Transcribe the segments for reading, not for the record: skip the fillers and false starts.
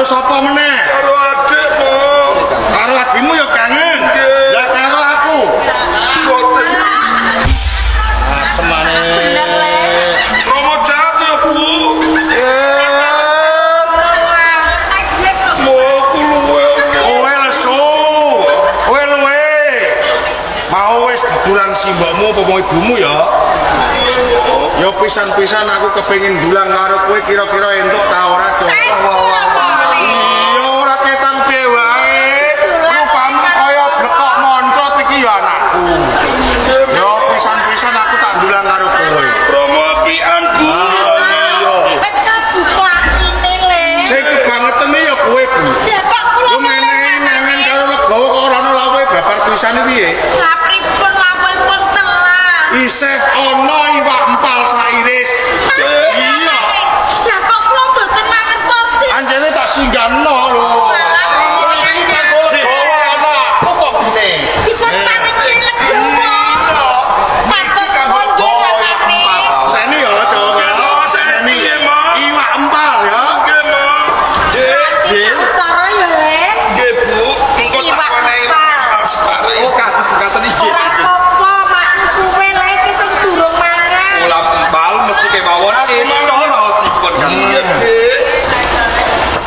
Sapa meneh? Karo adikmu. Karo adikmu ya kangen. Ya karo aku. Boten. Semane. Romo jahat ya, Bu. Mau luwe. Kowe lesu. Kowe luwe. Mau wis didulang simbokmu apa ibumu ya? Ya pisan-pisan aku kepengin dulang karo kowe kira-kira entuk ta ora, Cok? Pisane piye? Lah pripun lawuhipun telas. Isih ana iwak empal sairis. Iya. Lah kok kula mboten mangertosi. Anjene tak singgahno lho. Dipun paringi legowo. Matur nuwun Kakane. Seni ya, Cok. Seni. Iwak empal ya. Nggih, Mak. Dik. Utara ya, Le. Nggih, Bu. Engko tak konehi separe. Oh, kados sekaten iki. Ora apa-apa, makku kowe le iki sing durung mangan. Ulam empal mesti kemawon carosipun kan. Iya, Dik.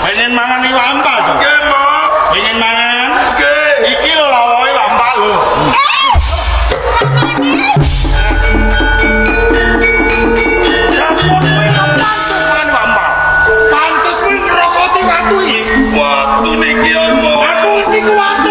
Pengen mangan iwak empal, Cok. Nggih, Mak. Pengen mangan. Nggih. Iki lho lawoke iwak empal lho. Ya ampun, kowe langsung mangan iwak empal. Pantes kowe ngrokoti watu iki. Watu niki apa? Aku ngerti kuwi.